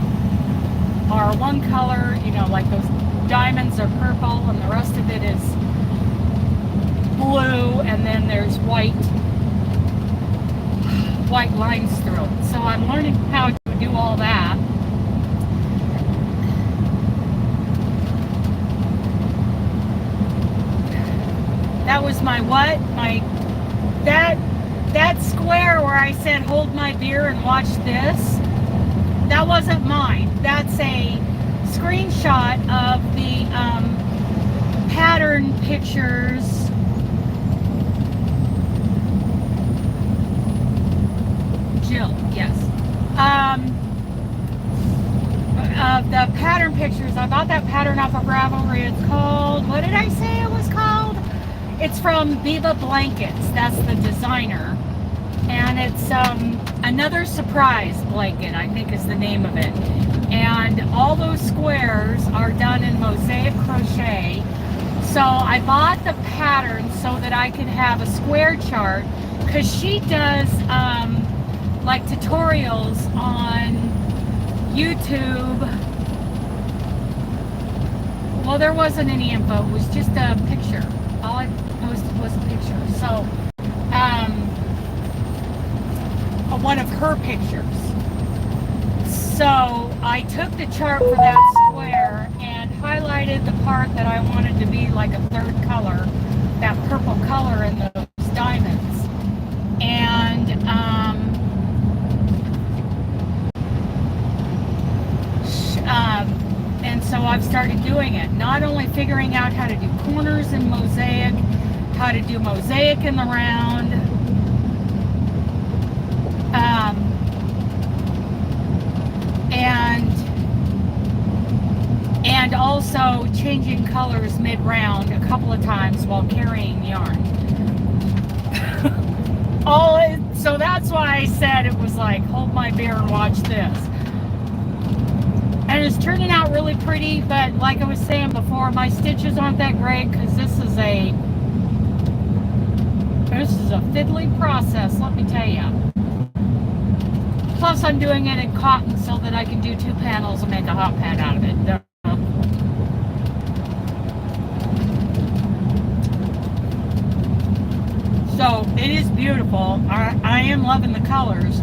are one color, like those diamonds are purple, and the rest of it is blue, and then there's white lines through it. So I'm learning how to do all that. That was my what? That square where I said hold my beer and watch this, that wasn't mine. That's a screenshot of the pattern pictures. Jill, yes. Of the pattern pictures. I bought that pattern off of Ravelry. It's called, what did I say it was called? It's from Viva Blankets. That's the designer. And it's Another Surprise Blanket, I think is the name of it. And all those squares are done in mosaic crochet. So I bought the pattern so that I could have a square chart, because she does like tutorials on YouTube. Well, there wasn't any info. It was just a picture. All I posted was a picture. So, one of her pictures. So I took the chart for that square and highlighted the part that I wanted to be like a third color, that purple color in those diamonds. and so I've started doing it. Not only figuring out how to do corners in mosaic, how to do mosaic in the round, and also changing colors mid-round a couple of times while carrying yarn. So that's why I said it was like, hold my beer and watch this. And it's turning out really pretty, but like I was saying before, my stitches aren't that great because this is a fiddly process, let me tell you. Plus I'm doing it in cotton so that I can do 2 panels and make a hot pad out of it. So it is beautiful. I am loving the colors,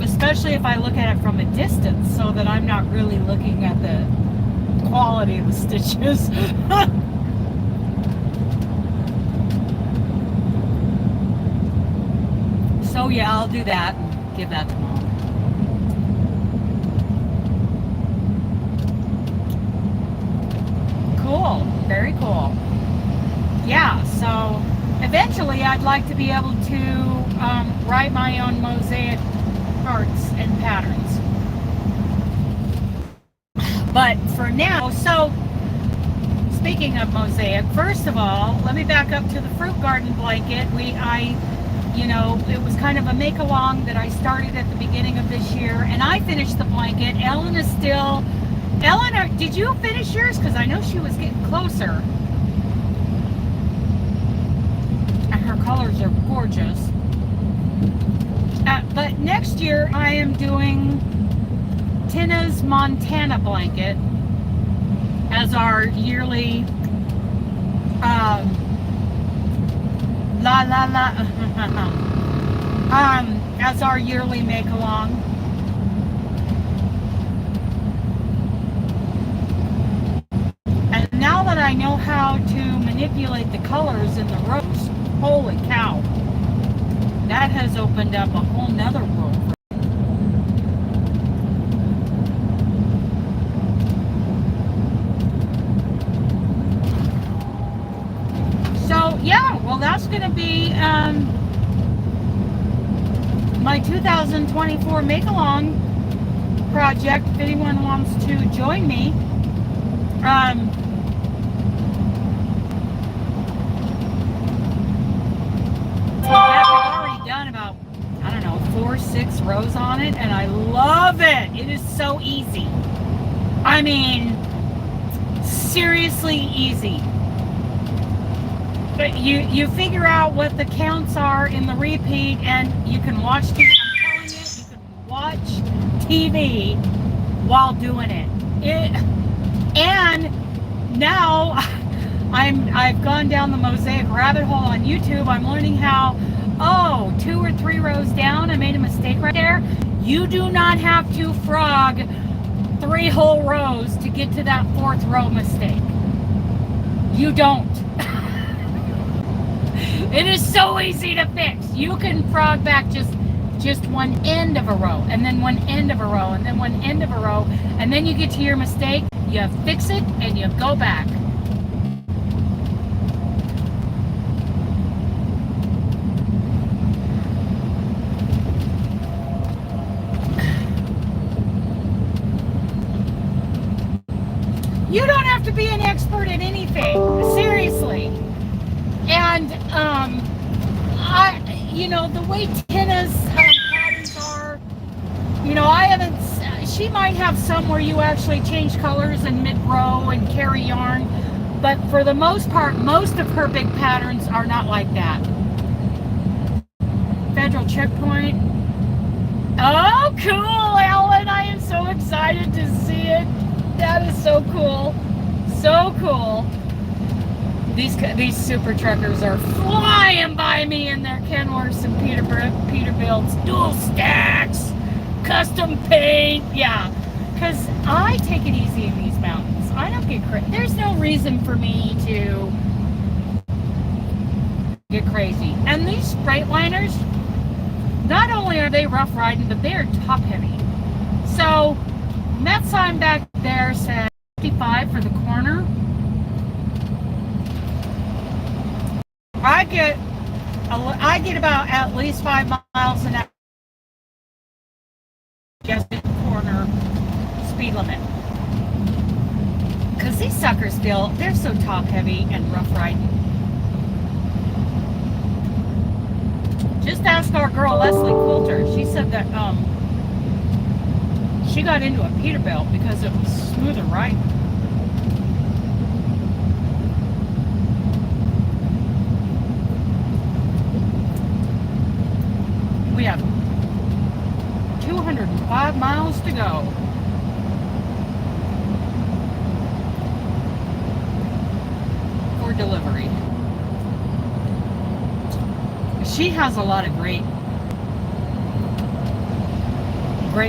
especially if I look at it from a distance so that I'm not really looking at the quality of the stitches. So yeah, I'll do that and give that to Mom. Cool, very cool. Yeah, so eventually I'd like to be able to write my own mosaic parts and patterns. But for now, so speaking of mosaic, first of all, let me back up to the fruit garden blanket. You know, it was kind of a make-along that I started at the beginning of this year, and I finished the blanket. Ellen, did you finish yours? Because I know she was getting closer. And her colors are gorgeous. But next year, I am doing Tina's Montana blanket as our yearly as our yearly make-along. And now that I know how to manipulate the colors in the rows, holy cow, that has opened up a whole nother world for me. So yeah, well, that's going to be my 2024 make-along project. If anyone wants to join me, I've already done about, I don't know, 4 or 6 rows on it, and I love it. It is so easy. I mean, seriously easy. But you figure out what the counts are in the repeat, and you can watch TV. I'm telling you, you can watch TV while doing it. And now I've gone down the mosaic rabbit hole on YouTube. I'm learning how, 2 or 3 rows down, I made a mistake right there. You do not have to frog 3 whole rows to get to that 4th row mistake. You don't. It is so easy to fix. You can frog back just one end of a row, and then one end of a row, and then one end of a row, and then you get to your mistake, you fix it, and you go back. You don't have to be an expert at anything, seriously. And the way Tina's patterns are, she might have some where you actually change colors in mid-row and carry yarn, but for the most part, most of her big patterns are not like that. Federal checkpoint. Oh, cool, Ellen! I am so excited to see it. That is so cool. So cool. These super truckers are flying by me in their Kenworths and Peterbilts, dual stacks, custom paint. Yeah, because I take it easy in these mountains. I don't get crazy. There's no reason for me to get crazy. And these Freightliners, not only are they rough riding, but they are top heavy. So that sign back there said 55 for the corner. I get about at least 5 miles an hour just at the corner speed limit. Because these suckers they're so top heavy and rough riding. Just ask our girl Leslie Coulter. She said that she got into a Peterbilt because it was smoother riding. We have 205 miles to go. For delivery. She has a lot of great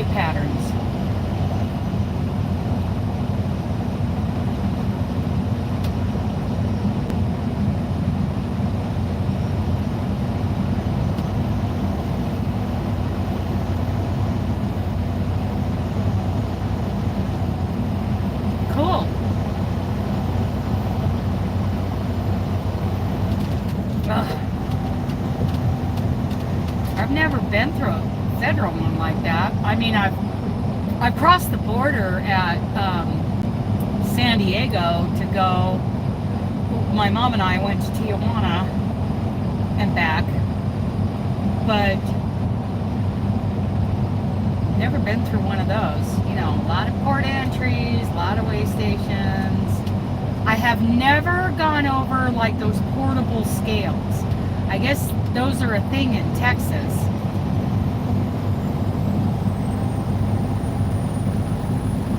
patterns. Cool. I've never been through a federal one like that. I mean, I crossed the border at San Diego to go. My mom and I went to Tijuana and back, but never been through one of those. You know, a lot of port entries, a lot of way stations. I have never gone over like those portable scales. I guess those are a thing in Texas.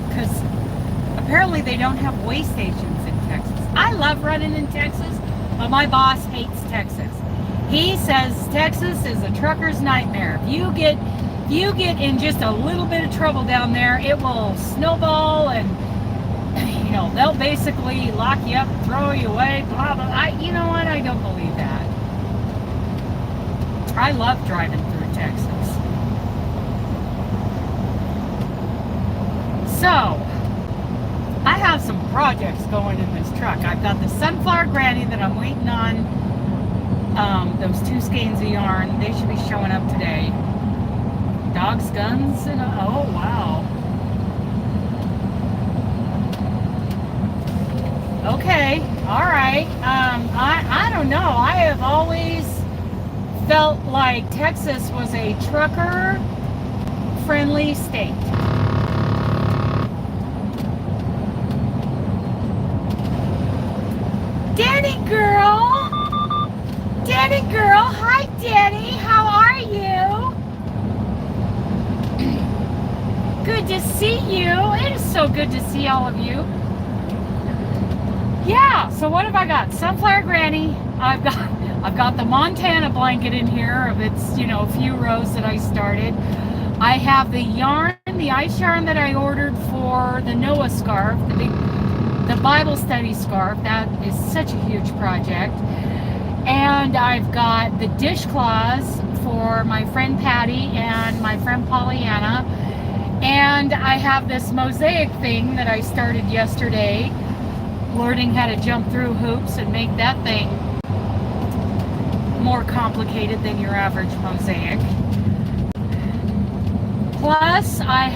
Because apparently they don't have way stations in Texas. I love running in Texas, but my boss hates Texas. He says Texas is a trucker's nightmare. If you get in just a little bit of trouble down there, it will snowball and you know, they'll basically lock you up, throw you away, blah, blah. You know what? I don't believe that. I love driving through Texas. So, I have some projects going in this truck. I've got the Sunflower Granny that I'm waiting on. Those 2 skeins of yarn. They should be showing up today. Dogs, guns, and oh wow. Okay, all right. I don't know. I have always felt like Texas was a trucker-friendly state. Danny girl, hi Danny, how are you? Good to see you. It is so good to see all of you. Yeah, so what have I got? Sunflower Granny. I've got the Montana blanket in here of its, you know, a few rows that I started. I have the yarn, the ice yarn that I ordered for the Noah scarf, the Bible study scarf. That is such a huge project. And I've got the dishcloths for my friend Patty and my friend Pollyanna. And I have this mosaic thing that I started yesterday, learning how to jump through hoops and make that thing more complicated than your average mosaic. Plus, I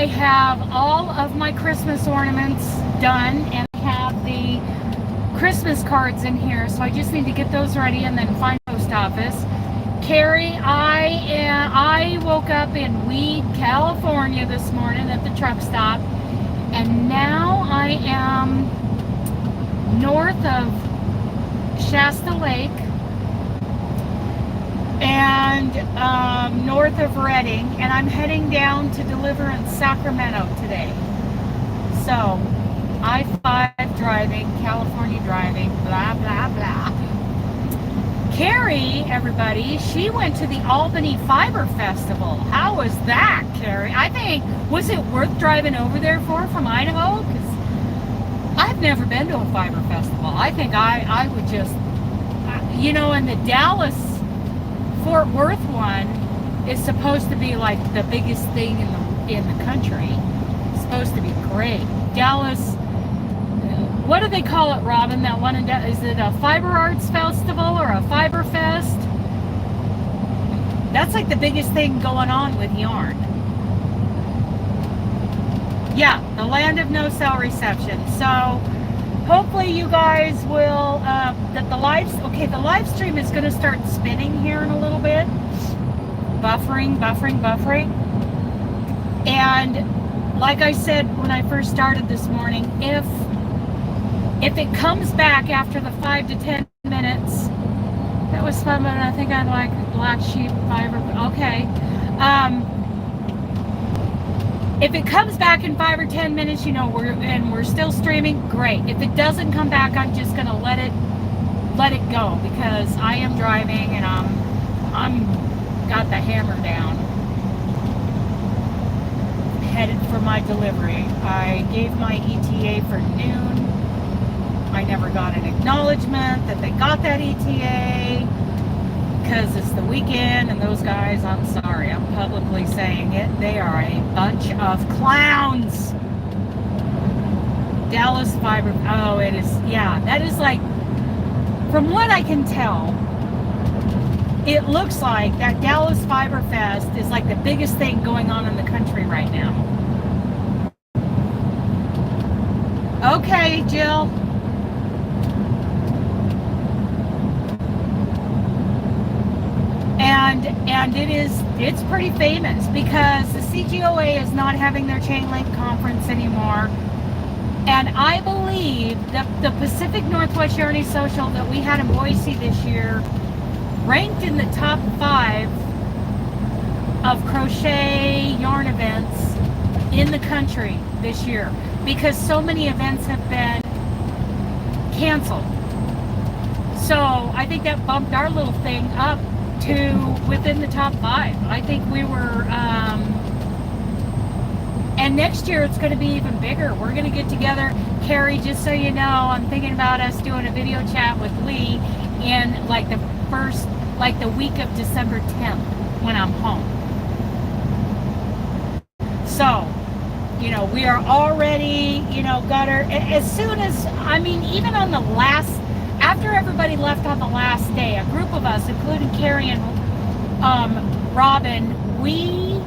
have all of my Christmas ornaments done, and I have the Christmas cards in here, so I just need to get those ready and then find post office. Carrie, I woke up in Weed, California this morning at the truck stop, and now I am north of Shasta Lake and north of Redding, and I'm heading down to deliver in Sacramento today. So, I-5 driving, California driving, blah, blah, blah. Carrie, everybody, she went to the Albany Fiber Festival. How was that, Carrie? I think, was it worth driving over there for from Idaho? Because I've I've never been to a fiber festival. I think I would just, you know, and the Dallas Fort Worth one is supposed to be like the biggest thing in the country. It's supposed to be great. Dallas, what do they call it, Robin? That one in Dallas, is it a Fiber Arts Festival or a Fiber Fest? That's like the biggest thing going on with yarn. Yeah, the land of no cell reception. So hopefully you guys will, the live stream is going to start spinning here in a little bit. Buffering. And like I said when I first started this morning, if it comes back after the 5 to 10 minutes, that was fun, but I think I'd like black sheep fiber. Okay. If it comes back in 5 or 10 minutes, you know, we're still streaming, great. If it doesn't come back, I'm just gonna let it go, because I am driving and I'm got the hammer down. Headed for my delivery. I gave my ETA for noon. I never got an acknowledgement that they got that ETA, because it's the weekend, and those guys, I'm sorry, I'm publicly saying it, they are a bunch of clowns. Dallas Fiber, oh, it is, yeah, that is like, from what I can tell, it looks like that Dallas Fiber Fest is like the biggest thing going on in the country right now. Okay, Jill. And it's pretty famous, because the CGOA is not having their chain link conference anymore. And I believe that the Pacific Northwest Yarny Social that we had in Boise this year ranked in the top 5 of crochet yarn events in the country this year, because so many events have been canceled. So I think that bumped our little thing up to within the top 5. I think we were, and next year it's going to be even bigger. We're going to get together. Carrie, just so you know, I'm thinking about us doing a video chat with Lee in like the week of December 10th when I'm home. So, you know, we are already, you know, got her, as soon as, I mean, even on the last, after everybody left on the last day, a group of us, including Carrie and Robin, we,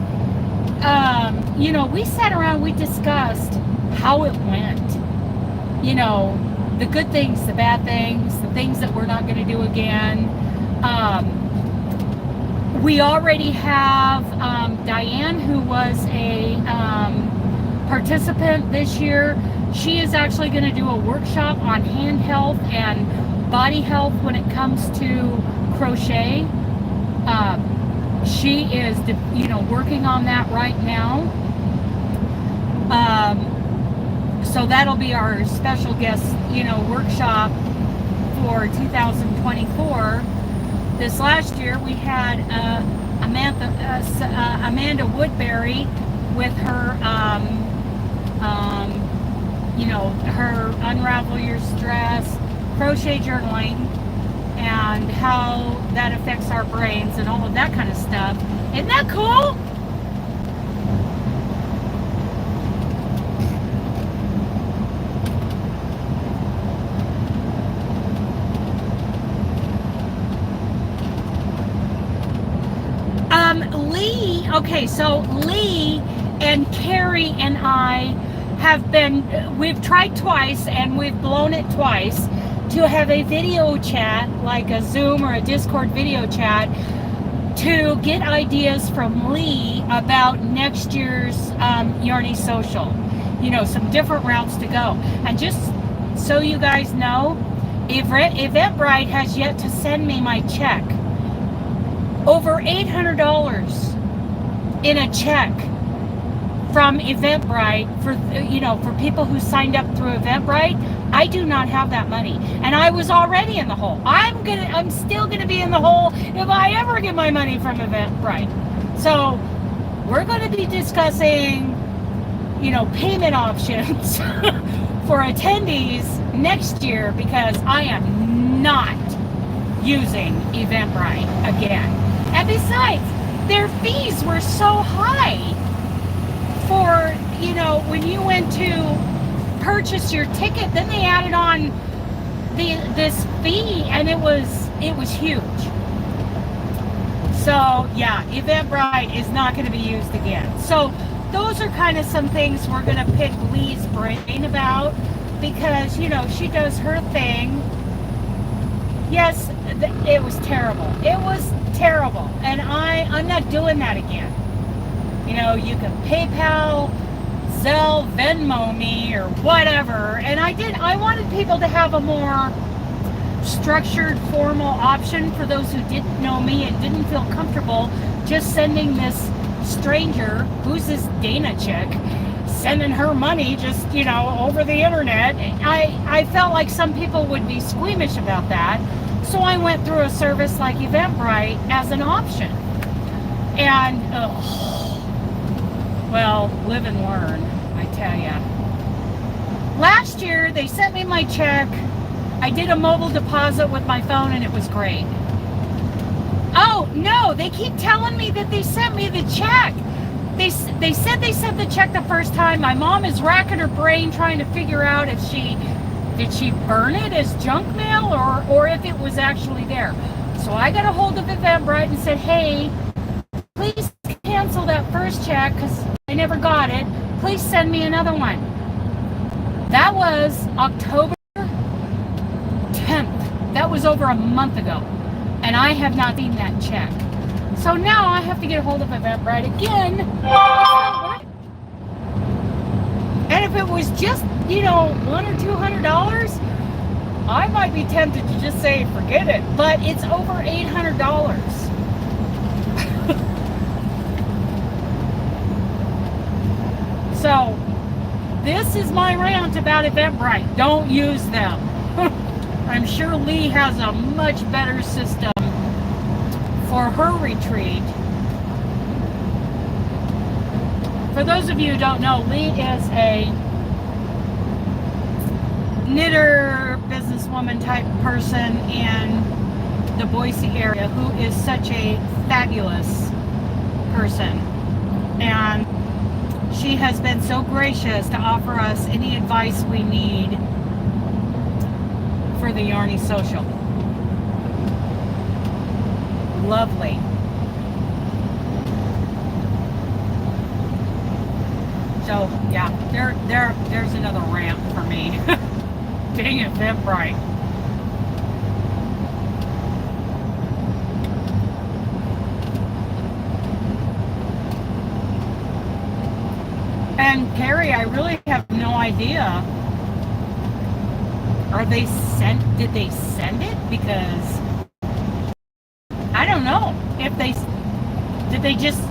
you know, we sat around, we discussed how it went. You know, the good things, the bad things, the things that we're not going to do again. We already have Diane, who was a participant this year. She is actually going to do a workshop on hand health and body health when it comes to crochet. She is, you know, working on that right now. So that'll be our special guest, you know, workshop for 2024. This last year we had Amanda Woodbury with her, you know, her Unravel Your Stress crochet journaling and how that affects our brains and all of that kind of stuff. Isn't that cool? Lee, okay, so Lee and Carrie and I have been, we've tried twice and we've blown it twice to have a video chat, like a Zoom or a Discord video chat, to get ideas from Lee about next year's Yarny Social. You know, some different routes to go. And just so you guys know, Eventbrite has yet to send me my check. Over $800 in a check from Eventbrite for, you know, for people who signed up through Eventbrite. I do not have that money, and I was already in the hole. I'm still gonna be in the hole if I ever get my money from Eventbrite. So we're going to be discussing, you know, payment options for attendees next year because I am not using Eventbrite again. And besides, their fees were so high for, you know, when you went to purchase your ticket, then they added on this fee, and it was huge. So yeah, Eventbrite is not going to be used again. So those are kind of some things we're going to pick Lee's brain about, because, you know, she does her thing. Yes, it was terrible. It was terrible, and I'm not doing that again. You know, you can PayPal, Zelle, Venmo me, or whatever. And I wanted people to have a more structured, formal option for those who didn't know me and didn't feel comfortable just sending this stranger, who's this Dana chick, sending her money just, you know, over the internet. I felt like some people would be squeamish about that. So I went through a service like Eventbrite as an option. And, well, live and learn, I tell ya. Last year, they sent me my check. I did a mobile deposit with my phone, and it was great. Oh, no, they keep telling me that they sent me the check. They said they sent the check the first time. My mom is racking her brain trying to figure out if did she burn it as junk mail or if it was actually there. So I got a hold of Eventbrite and said, hey, please cancel that first check because I never got it. Please send me another one. That was October 10th. That was over a month ago. And I have not seen that check. So now I have to get a hold of Eventbrite again. And if it was just, you know, $100 or $200, I might be tempted to just say forget it. But it's over $800. So this is my rant about Eventbrite. Don't use them. I'm sure Lee has a much better system for her retreat. For those of you who don't know, Lee is a knitter, businesswoman type person in the Boise area who is such a fabulous person. And she has been so gracious to offer us any advice we need for the Yarny Social. Lovely. So yeah, there's another rant for me. Dang it, Eventbrite. And Carrie, I really have no idea. Did they send it? Because I don't know if did they just